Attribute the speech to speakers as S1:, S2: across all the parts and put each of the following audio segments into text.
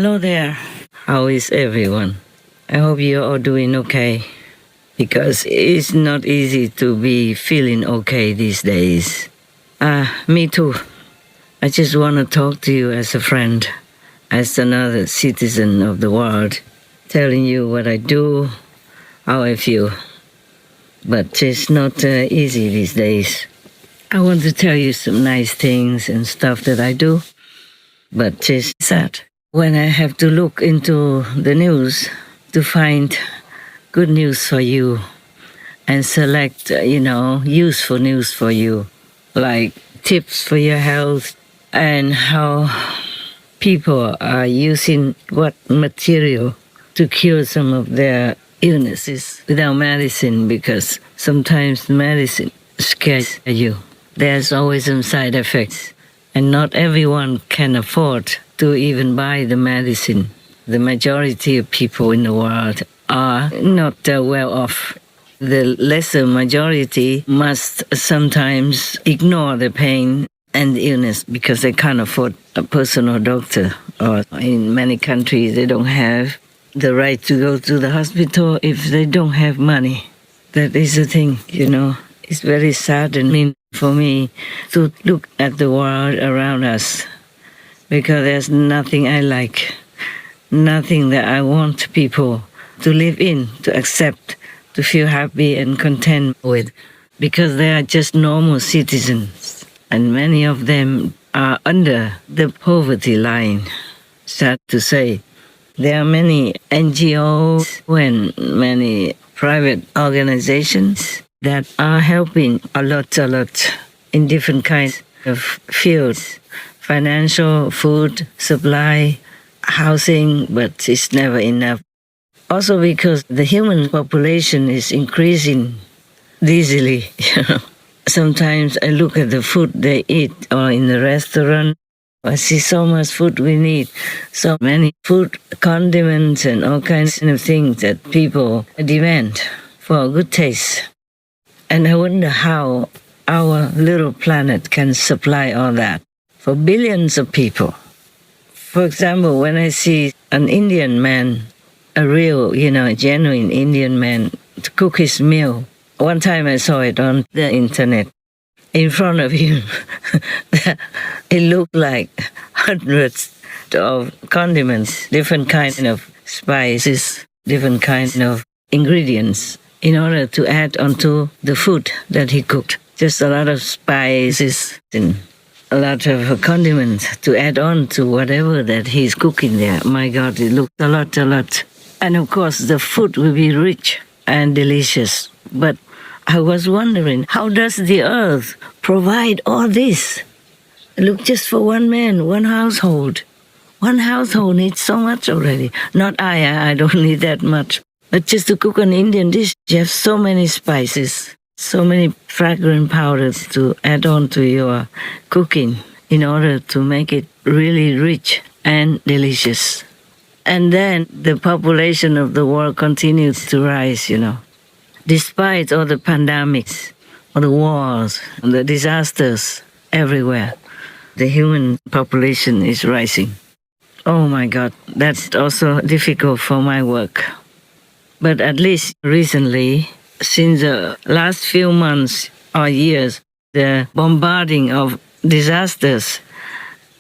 S1: Hello there. How is everyone? I hope you're all doing okay, because it's not easy to be feeling okay these days. Me too. I just want to talk to you as a friend, as another citizen of the world, telling you what I do, how I feel. But it's not easy these days. I want to tell you some nice things and stuff that I do, but it's sad when I have to look into the news to find good news for you and select, useful news for you, like tips for your health and how people are using what material to cure some of their illnesses without medicine, because sometimes medicine scares you. There's always some side effects, and not everyone can afford to even buy the medicine. The majority of people in the world are not well off. The lesser majority must sometimes ignore the pain and the illness because they can't afford a personal doctor, or in many countries they don't have the right to go to the hospital if they don't have money. That is the thing, It's very saddening for me to look at the world around us, because there's nothing I like, nothing that I want people to live in, to accept, to feel happy and content with, because they are just normal citizens, and many of them are under the poverty line. Sad to say. There are many NGOs and many private organizations that are helping a lot in different kinds of fields: financial, food, supply, housing, but it's never enough. Also because the human population is increasing easily. Sometimes I look at the food they eat or in the restaurant. I see so much food we need, so many food, condiments and all kinds of things that people demand for a good taste. And I wonder how our little planet can supply all that for billions of people. For example, when I see an Indian man, a real, genuine Indian man, to cook his meal. One time I saw it on the internet. In front of him, it looked like hundreds of condiments, different kinds of spices, different kinds of ingredients, in order to add onto the food that he cooked. Just a lot of spices and a lot of condiments to add on to whatever that he's cooking there. My God, it looked a lot. And of course, the food will be rich and delicious. But I was wondering, how does the earth provide all this? Look, just for one man, one household. One household needs so much already. Not I don't need that much. But just to cook an Indian dish, you have so many spices, so many fragrant powders to add on to your cooking in order to make it really rich and delicious. And then the population of the world continues to rise, Despite all the pandemics, all the wars, and the disasters everywhere, the human population is rising. Oh my God, that's also difficult for my work. But at least recently, since the last few months or years, the bombarding of disasters,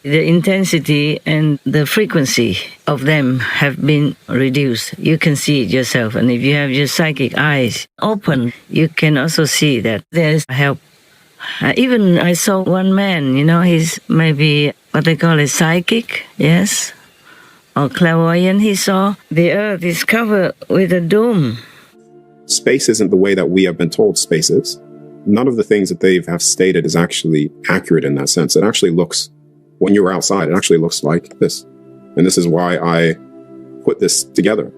S1: the intensity and the frequency of them have been reduced. You can see it yourself. And if you have your psychic eyes open, you can also see that there's help. Even I saw one man, he's maybe what they call a psychic, yes, or clairvoyant. He saw the earth is covered with a dome.
S2: Space isn't the way that we have been told space is. None of the things that they have stated is actually accurate in that sense. It actually looks, when you're outside, it actually looks like this. And this is why I put this together.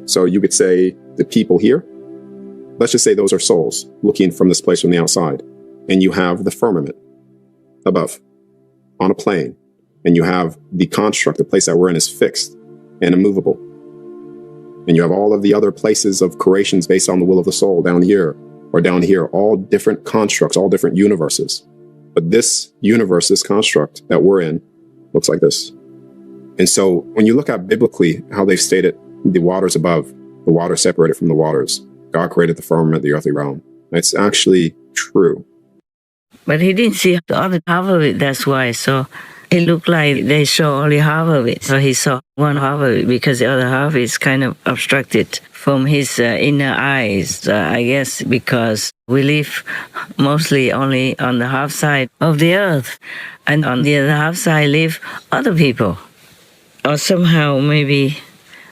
S2: So you could say the people here, let's just say those are souls looking from this place from the outside. And you have the firmament above on a plane. And you have the construct, the place that we're in is fixed and immovable. And you have all of the other places of creations based on the will of the soul down here or down here, all different constructs, all different universes. But this universe, this construct that we're in, looks like this. And so when you look at biblically how they've stated the waters above, the water separated from the waters, God created the firmament, the earthly realm. It's actually true.
S1: But he didn't see the other half of it, that's why. So it looked like they saw only half of it. So he saw one half of it because the other half is kind of obstructed from his inner eyes, I guess, because we live mostly only on the half side of the earth. And on the other half side live other people. Or somehow maybe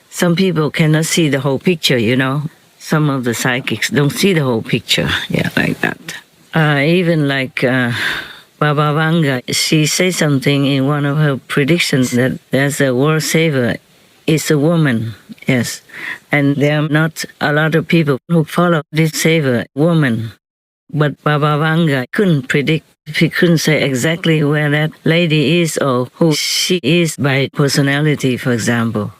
S1: some people cannot see the whole picture, you know. Some of the psychics don't see the whole picture, yeah, like that. Even like Baba Vanga, she said something in one of her predictions that there's a world saver. It's a woman, yes. And there are not a lot of people who follow this saver, woman. But Baba Vanga couldn't predict. He couldn't say exactly where that lady is or who she is by personality, for example.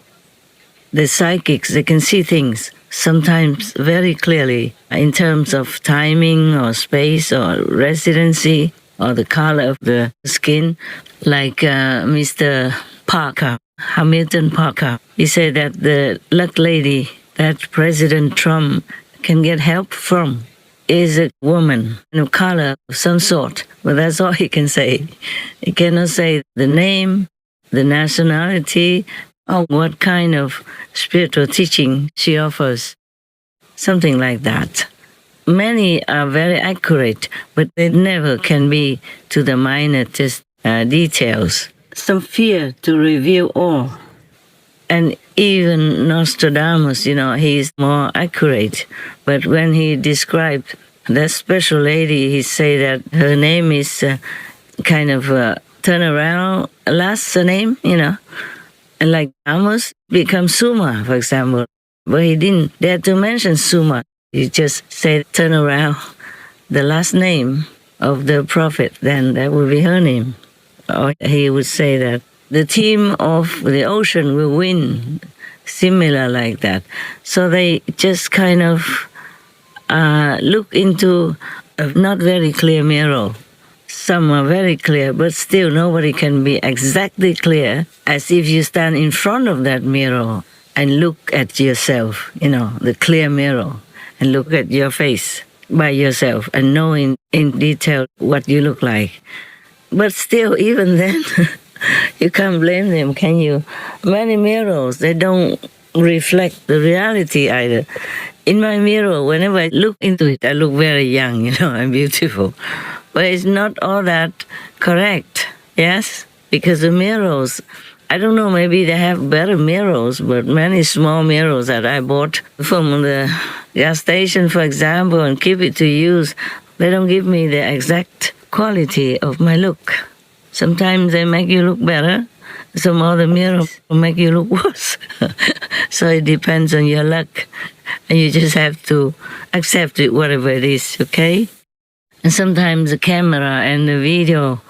S1: The psychics, they can see things sometimes very clearly in terms of timing or space or residency or the color of the skin, like Mr. Parker, Hamilton Parker. He said that the luck lady that President Trump can get help from is a woman of color of some sort. But that's all he can say. He cannot say the name, the nationality, or what kind of spiritual teaching she offers. Something like that. Many are very accurate, but they never can be to the minutest details. Some fear to reveal all. And even Nostradamus, you know, he is more accurate. But when he described that special lady, he said that her name is kind of turnaround last name, you know. And like Amos becomes Suma, for example. But he didn't dare to mention Suma. He just said turn around the last name of the prophet, then that would be her name. Or he would say that the team of the ocean will win, similar like that. So they just kind of look into a not very clear mirror. Some are very clear, but still nobody can be exactly clear as if you stand in front of that mirror and look at yourself, you know, the clear mirror, and look at your face by yourself and know in detail what you look like. But still, even then, you can't blame them, can you? Many mirrors, they don't reflect the reality either. In my mirror, whenever I look into it, I look very young, you know, and beautiful. But it's not all that correct, yes? Because the mirrors, I don't know, maybe they have better mirrors, but many small mirrors that I bought from the gas station, for example, and keep it to use, they don't give me the exact quality of my look. Sometimes they make you look better. Some other mirrors will make you look worse. So it depends on your luck. And you just have to accept it, whatever it is, okay? And sometimes the camera and the video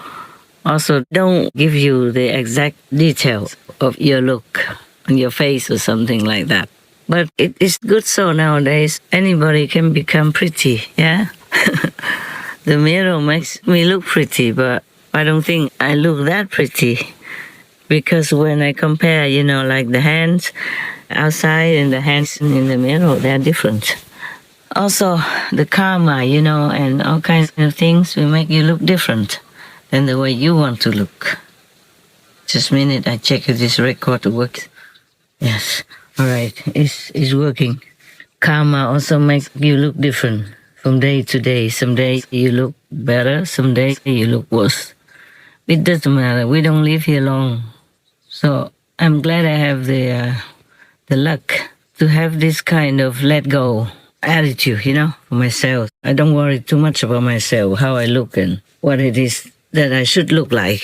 S1: also don't give you the exact details of your look on your face or something like that. But it is good so nowadays. Anybody can become pretty, yeah? The mirror makes me look pretty, but I don't think I look that pretty. Because when I compare, you know, like the hands outside and the hands in the mirror, they're different. Also, the karma, you know, and all kinds of things will make you look different than the way you want to look. Just a minute, I check if this record works. Yes, all right, it's working. Karma also makes you look different from day to day. Some days you look better, some days you look worse. It doesn't matter, we don't live here long. So I'm glad I have the luck to have this kind of let go attitude, you know, for myself. I don't worry too much about myself, how I look and what it is that I should look like.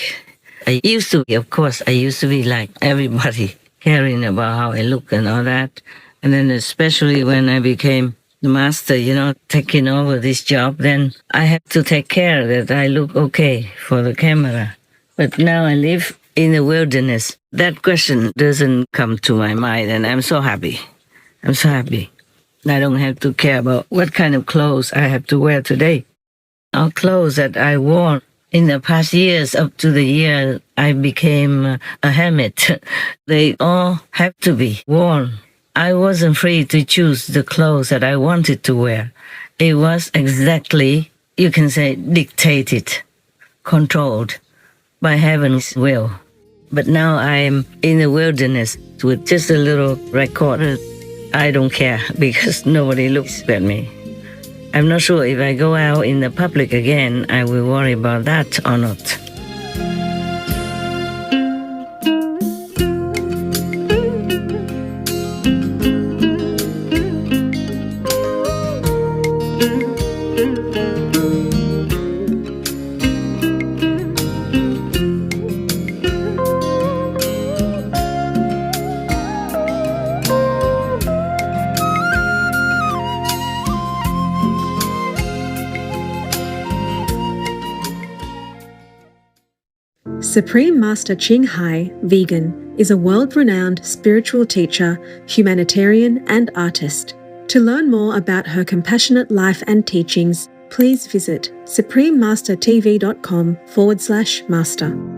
S1: I used to be, of course, I used to be like everybody, caring about how I look and all that. And then especially when I became the master, you know, taking over this job, then I have to take care that I look okay for the camera. But now I live in the wilderness. That question doesn't come to my mind, and I'm so happy. I'm so happy. I don't have to care about what kind of clothes I have to wear today. All clothes that I wore In the past years, up to the year I became a hermit, they all have to be worn. I wasn't free to choose the clothes that I wanted to wear. It was exactly, you can say, dictated, controlled by heaven's will. But now I'm in the wilderness with just a little recorder. I don't care because nobody looks at me. I'm not sure if I go out in the public again, I will worry about that or not.
S3: Supreme Master Ching Hai, vegan, is a world-renowned spiritual teacher, humanitarian and artist. To learn more about her compassionate life and teachings, please visit suprememastertv.com/master.